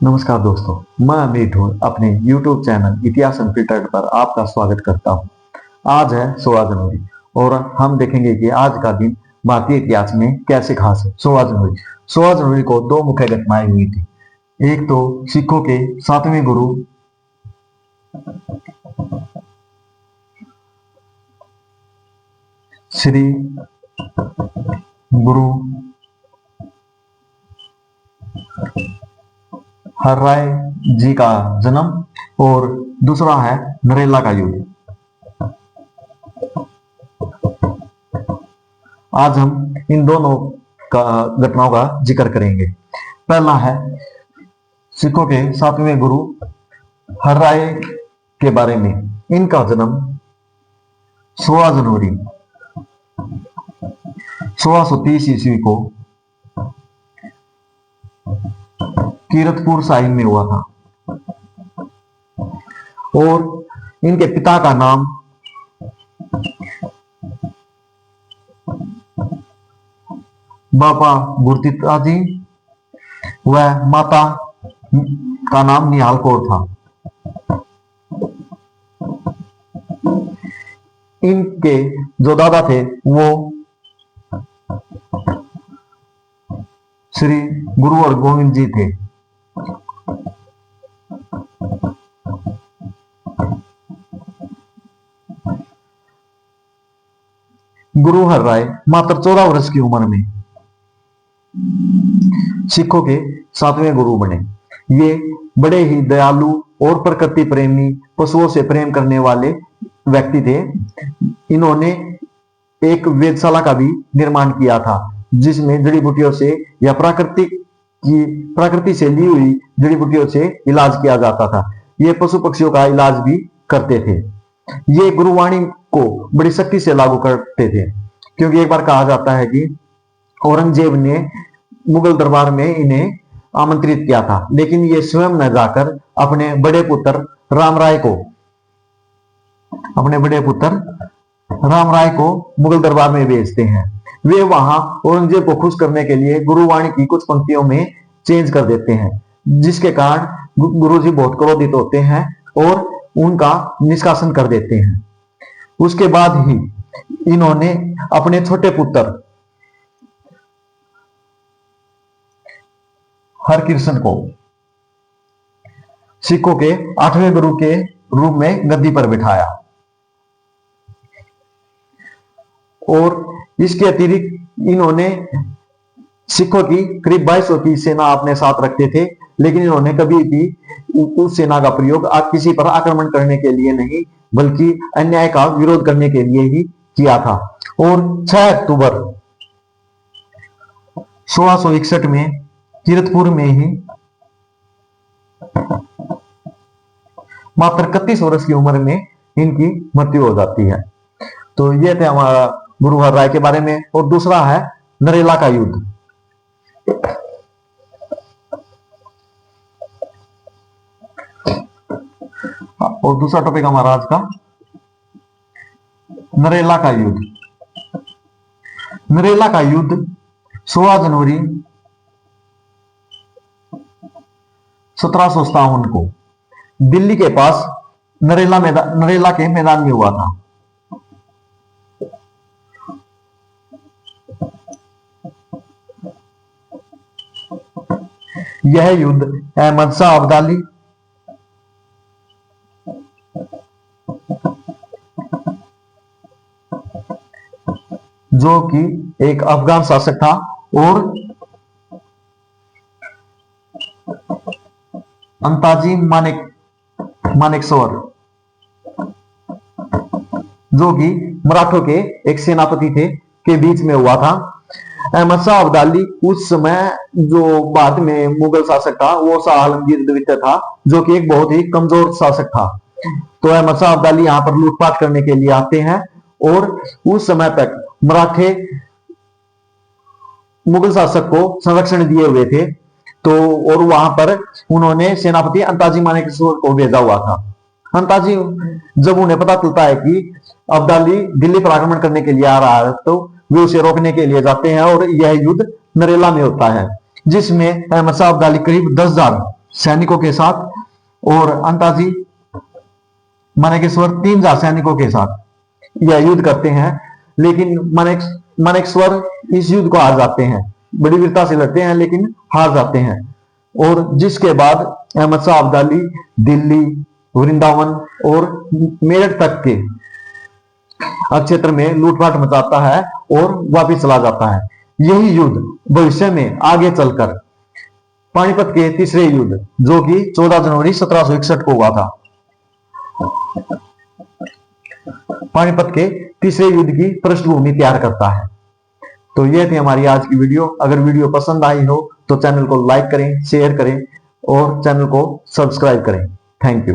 नमस्कार दोस्तों, मैं अमित हूँ। अपने YouTube चैनल इतिहास अनफिल्टर्ड पर आपका स्वागत करता हूँ। आज है 16 जनवरी और हम देखेंगे कि आज का दिन भारतीय इतिहास में कैसे खास है। 16 जनवरी को दो मुख्य घटनाएं हुई थी। एक तो सिखों के सातवें गुरु श्री गुरु हरराय जी का जन्म और दूसरा है नरेला का युद्ध। आज हम इन दोनों घटनाओं का जिक्र करेंगे। पहला है सिखों के सातवें गुरु हरराय के बारे में। इनका जन्म 16 जनवरी 1630 ईस्वी को कीरतपुर साहिब में हुआ था और इनके पिता का नाम बाबा गुरदित्ता जी व माता का नाम निहाल कौर था। इनके जो दादा थे वो श्री गुरु हरगोविंद जी थे। गुरु हरराय मात्र 14 वर्ष की उम्र में सिखों के सातवें गुरु बने। ये बड़े ही दयालु और प्रकृति प्रेमी, पशुओं से प्रेम करने वाले व्यक्ति थे। इन्होंने एक वेधशाला का भी निर्माण किया था जिसमें जड़ी बूटियों से या प्रकृति से ली हुई जड़ी बूटियों से इलाज किया जाता था। ये पशु पक्षियों का इलाज भी करते थे। ये गुरुवाणी को बड़ी सख्ती से लागू करते थे क्योंकि एक बार कहा जाता है कि औरंगजेब ने मुगल दरबार में इन्हें आमंत्रित किया था, लेकिन ये स्वयं न जाकर अपने बड़े पुत्र राम राय को मुगल दरबार में भेजते हैं। वे वहां औरंगजेब को खुश करने के लिए गुरुवाणी की कुछ पंक्तियों में चेंज कर देते हैं, जिसके कारण गुरुजी बहुत क्रोधित होते हैं और उनका निष्कासन कर देते हैं। उसके बाद ही इन्होंने अपने छोटे पुत्र हरकृष्ण को सिखों के 8वें गुरु के रूप में गद्दी पर बिठाया और इसके अतिरिक्त इन्होंने सिखों की करीब 2200 की सेना अपने साथ रखते थे, लेकिन इन्होंने कभी भी उस सेना का प्रयोग किसी पर आक्रमण करने के लिए नहीं बल्कि अन्याय का विरोध करने के लिए ही किया था। और 6 अक्टूबर 1661 में कीरतपुर में ही मात्र 31 वर्ष की उम्र में इनकी मृत्यु हो जाती है। तो ये थे हमारा गुरु हरराय के बारे में। और दूसरा है नरेला का युद्ध। और दूसरा टॉपिक हमारा आज का नरेला का युद्ध। नरेला का युद्ध 16 जनवरी 1757 को दिल्ली के पास नरेला के मैदान में हुआ था। यह युद्ध अहमद शाह अब्दाली जो कि एक अफगान शासक था और अंताजी मानेकशॉर जो कि मराठों के एक सेनापति थे के बीच में हुआ था। अहमद शाह अब्दाली उस समय जो बाद में मुगल शासक था वो शाह आलमगीर द्वितीय था, जो कि एक बहुत ही कमजोर शासक था। तो अहमद शाह अब्दाली यहाँ पर लूटपाट करने के लिए आते हैं और उस समय तक मराठे मुगल शासक को संरक्षण दिए हुए थे। तो और वहां पर उन्होंने सेनापति अंताजी मानेकशॉर को भेजा हुआ था। अंताजी जब उन्हें पता चलता है कि अब्दाली दिल्ली पर आक्रमण करने के लिए आ रहा है तो वे उसे रोकने के लिए जाते हैं और यह युद्ध नरेला में होता है, जिसमें अहमद शाह अब्दाली करीब 10,000 सैनिकों के साथ और अंताजी मानेकश्वर 3000 सैनिकों के साथ यह युद्ध करते हैं, लेकिन मानेकश्वर इस युद्ध को हार जाते हैं। बड़ी वीरता से लड़ते हैं लेकिन हार जाते हैं। और जिसके बाद अहमद शाह अब्दाली दिल्ली, वृंदावन और मेरठ तक के क्षेत्र में लूटपाट मचाता है और वापिस चला जाता है। यही युद्ध भविष्य में आगे चलकर पानीपत के तीसरे युद्ध, जो कि 14 जनवरी 1761 को हुआ था, पानीपत के तीसरे युद्ध की पृष्ठभूमि तैयार करता है। तो यह थी हमारी आज की वीडियो। अगर वीडियो पसंद आई हो तो चैनल को लाइक करें, शेयर करें और चैनल को सब्सक्राइब करें। Thank you.